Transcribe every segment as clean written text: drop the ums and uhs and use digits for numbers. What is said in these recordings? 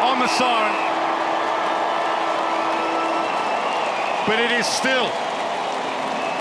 on the siren. But it is still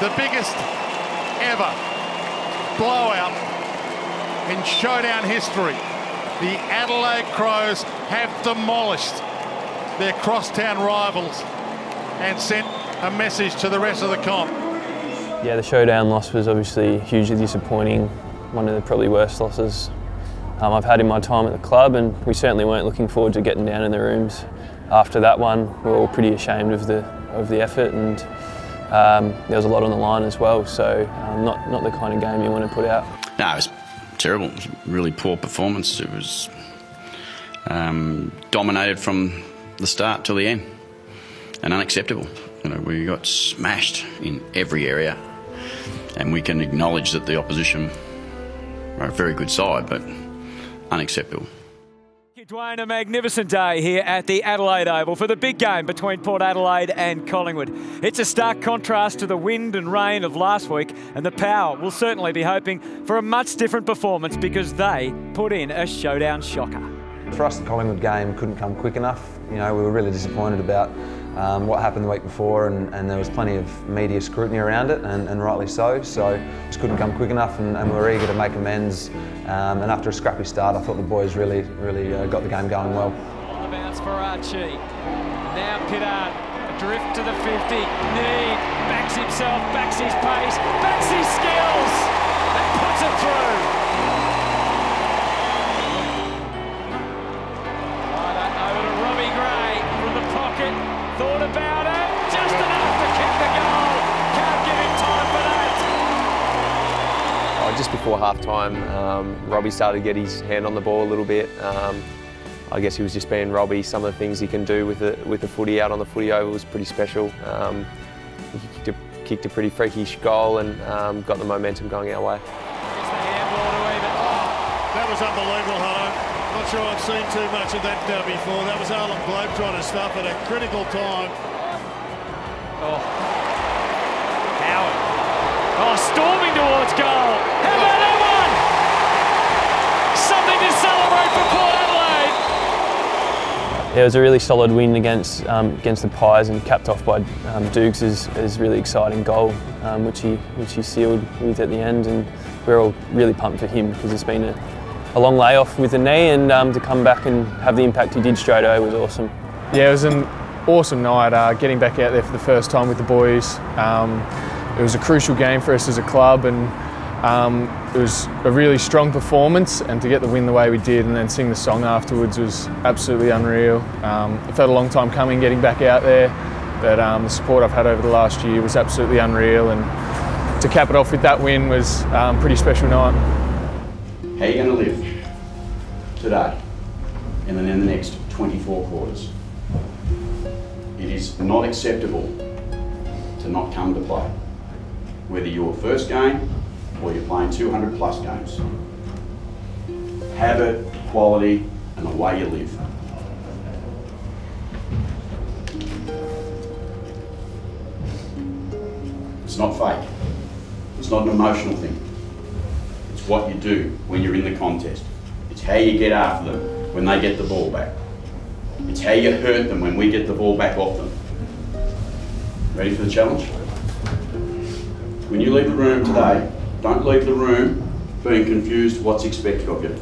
the biggest ever blowout in showdown history. The Adelaide Crows have demolished their crosstown rivals and sent a message to the rest of the comp. Yeah, the showdown loss was obviously hugely disappointing. One of the probably worst losses I've had in my time at the club, and we certainly weren't looking forward to getting down in the rooms after that one. We were all pretty ashamed of the effort, and there was a lot on the line as well, so not the kind of game you want to put out. No, it was terrible. It was a really poor performance. It was dominated from the start till the end, and unacceptable. You know, we got smashed in every area, and we can acknowledge that the opposition are a very good side, but unacceptable. Dwayne, a magnificent day here at the Adelaide Oval for the big game between Port Adelaide and Collingwood. It's a stark contrast to the wind and rain of last week, and the Power will certainly be hoping for a much different performance because they put in a showdown shocker. For us, the Collingwood game couldn't come quick enough. You know, we were really disappointed about what happened the week before, and there was plenty of media scrutiny around it, and rightly so. So just couldn't come quick enough, and we were eager to make amends. And after a scrappy start, I thought the boys really got the game going well. On the bounce for Archie. Now Pittard, drift to the 50. Need backs himself, backs his pace, backs his skills, and puts it through. Over to Robbie Gray from the pocket. Thought about it, just enough to kick the goal. Can't give him time for that. Just before half-time, Robbie started to get his hand on the ball a little bit. I guess he was just being Robbie. Some of the things he can do with the footy out on the footy oval was pretty special. He kicked a pretty freakish goal and got the momentum going our way. That was unbelievable, Hutto. Not sure I've seen too much of that before. That was Harlem Globetrotter stuff at a critical time. Oh. Howard. Oh, storming towards goal. How about that one? Something to celebrate for Port Adelaide. Yeah, it was a really solid win against the Pies, and capped off by Dukes' really exciting goal, which he sealed with at the end, and we're all really pumped for him because it's been a long layoff with the knee, and to come back and have the impact he did straight away was awesome. Yeah, it was an awesome night, getting back out there for the first time with the boys. It was a crucial game for us as a club, and it was a really strong performance, and to get the win the way we did and then sing the song afterwards was absolutely unreal. It felt a long time coming getting back out there, but the support I've had over the last year was absolutely unreal, and to cap it off with that win was a pretty special night. How are you going to live today and then in the next 24 quarters? It is not acceptable to not come to play, whether your first game or you're playing 200 plus games. Habit, quality, and the way you live. It's not fake. It's not an emotional thing. It's what you do when you're in the contest. It's how you get after them when they get the ball back. It's how you hurt them when we get the ball back off them. Ready for the challenge? When you leave the room today, don't leave the room being confused what's expected of you.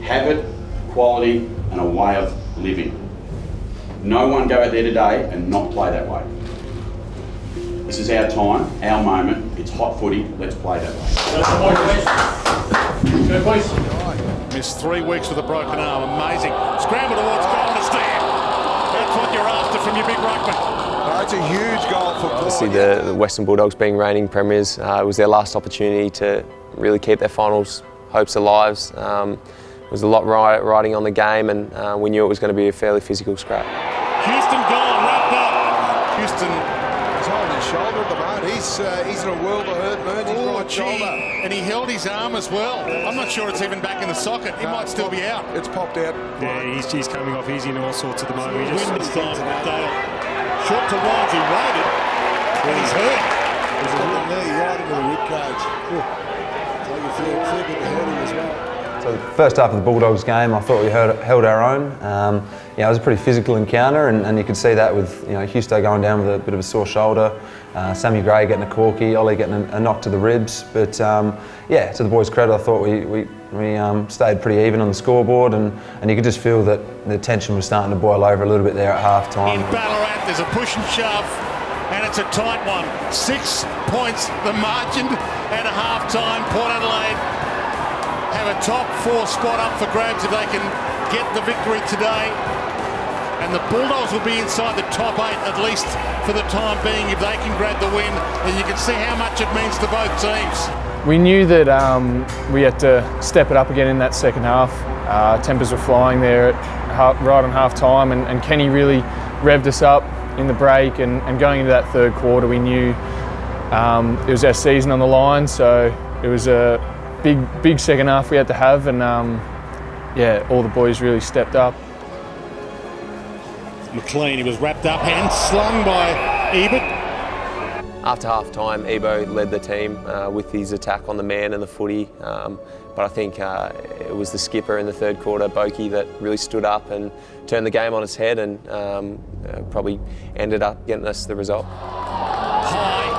Habit, quality, and a way of living. No one go out there today and not play that way. This is our time, our moment. It's hot footy. Let's play that way. Go, please. Missed 3 weeks with a broken arm. Amazing. Scramble towards goal to stand. That's what you're after from your big ruckman. That's a huge goal for Port. Obviously, the Western Bulldogs being reigning premiers, it was their last opportunity to really keep their finals hopes alive. There was a lot riding on the game, and we knew it was going to be a fairly physical scrap. Houston gone, wrapped up. Houston. He's holding his shoulder at the moment. He's in a world of hurt, man. His right shoulder. And he held his arm as well. I'm not sure it's even back in the socket. He might still be out. It's popped out. Yeah, he's coming off easy in all sorts at the moment. He just Wind this time, Dale. Short to wide, he waited, and he's hurt. There's a knee right into the rib cage. So you feel a bit hurt him as well. So the first half of the Bulldogs game, I thought we held our own. Yeah, it was a pretty physical encounter, and you could see that with Husto going down with a bit of a sore shoulder, Sammy Gray getting a corky, Ollie getting a knock to the ribs. But yeah, to the boys' credit, I thought we stayed pretty even on the scoreboard, and you could just feel that the tension was starting to boil over a little bit there at half time. In Ballarat, there's a push and shove, and it's a tight one. 6 points the margin at half time. Port Adelaide have a top 4 spot up for grabs if they can get the victory today. And the Bulldogs will be inside the top 8 at least for the time being if they can grab the win. And you can see how much it means to both teams. We knew that we had to step it up again in that second half. Tempers were flying there right on half time, and Kenny really revved us up in the break, and going into that third quarter we knew it was our season on the line, so it was a big second half we had to have, and yeah, all the boys really stepped up. McLean, he was wrapped up and slung by Ebert. After half time, Ebo led the team with his attack on the man and the footy, but I think it was the skipper in the third quarter, Boki, that really stood up and turned the game on its head, and probably ended up getting us the result. High,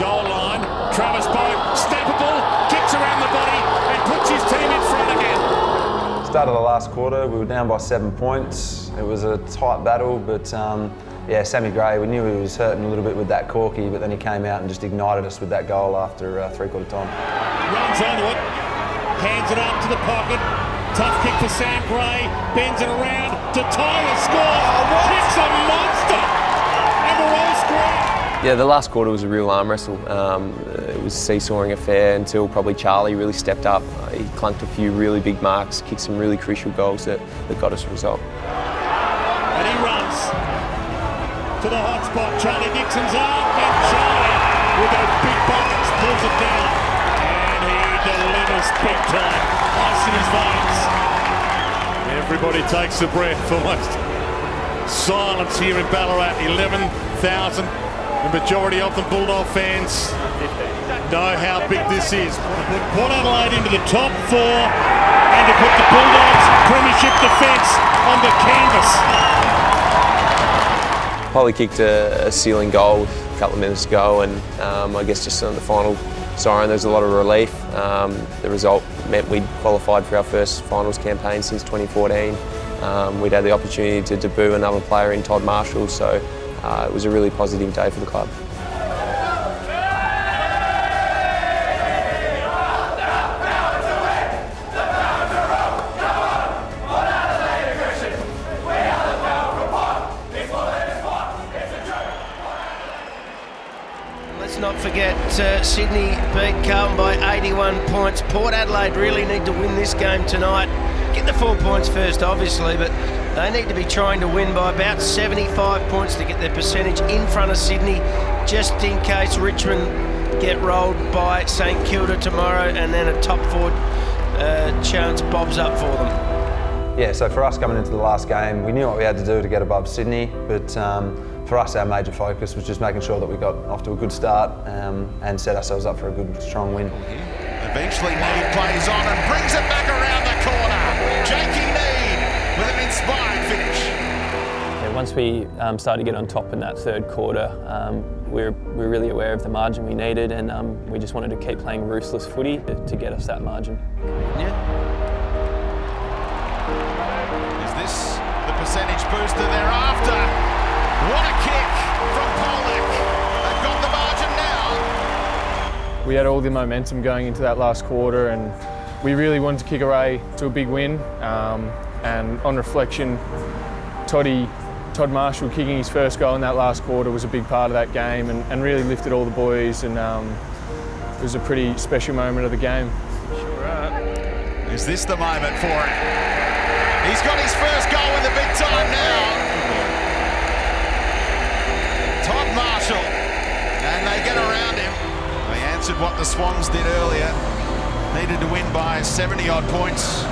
goal line, Travis Boak, snappable, kicks around the body and puts his team in front again. Start of the last quarter, we were down by 7 points. It was a tight battle, but yeah, Sammy Gray, we knew he was hurting a little bit with that corky, but then he came out and just ignited us with that goal after three-quarter time. Runs onto it, hands it up to the pocket, tough kick for Sam Gray, bends it around to Tyler, scores, kicks a monster, and we're all scoring. Yeah, the last quarter was a real arm wrestle. It was a seesawing affair until probably Charlie really stepped up. He clunked a few really big marks, kicked some really crucial goals that got us a result. And he runs to the hot spot. Charlie Dixon's up, and Charlie, with those big buckets, pulls it down. And he delivers big time. Ice in his veins. Everybody takes a breath. Almost silence here in Ballarat. 11,000. The majority of them Bulldog fans know how big this is. Put Port Adelaide into the top 4 and to put the Bulldogs' premiership defence on the canvas. Polly kicked a sealing goal with a couple of minutes to go, and I guess just on the final siren there was a lot of relief. The result meant we'd qualified for our first finals campaign since 2014. We'd had the opportunity to debut another player in Todd Marshall, so it was a really positive day for the club. Let's not forget Sydney beat Carlton by 81 points. Port Adelaide really need to win this game tonight. Get the 4 points first, obviously, but they need to be trying to win by about 75 points to get their percentage in front of Sydney, just in case Richmond get rolled by St Kilda tomorrow, and then a top 4 chance bobs up for them. Yeah, so for us coming into the last game, we knew what we had to do to get above Sydney, but for us our major focus was just making sure that we got off to a good start and set ourselves up for a good, strong win. Eventually Need plays on and brings it back around the corner. Jakey Need with an inspired finish. Yeah, once we started to get on top in that third quarter, we were really aware of the margin we needed, and we just wanted to keep playing ruthless footy to get us that margin. Yeah. Is this the percentage booster they're after? What a kick from Pollock. They've got the margin now. We had all the momentum going into that last quarter, and we really wanted to kick away to a big win. And on reflection, Todd Marshall kicking his first goal in that last quarter was a big part of that game, and really lifted all the boys, and it was a pretty special moment of the game. Sure are. Is this the moment for him? He's got his first goal in the big time now. Todd Marshall, and they get around him. They answered what the Swans did earlier. Needed to win by 70-odd points,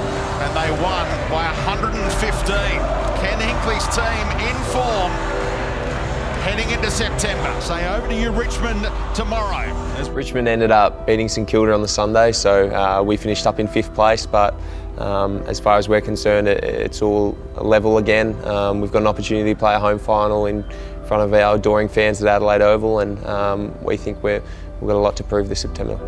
and they won by 115. Ken Hinkley's team in form, heading into September. Say over to you, Richmond, tomorrow. Richmond ended up beating St Kilda on the Sunday, so we finished up in 5th place, but as far as we're concerned, it's all level again. We've got an opportunity to play a home final in front of our adoring fans at Adelaide Oval, and we think we've got a lot to prove this September.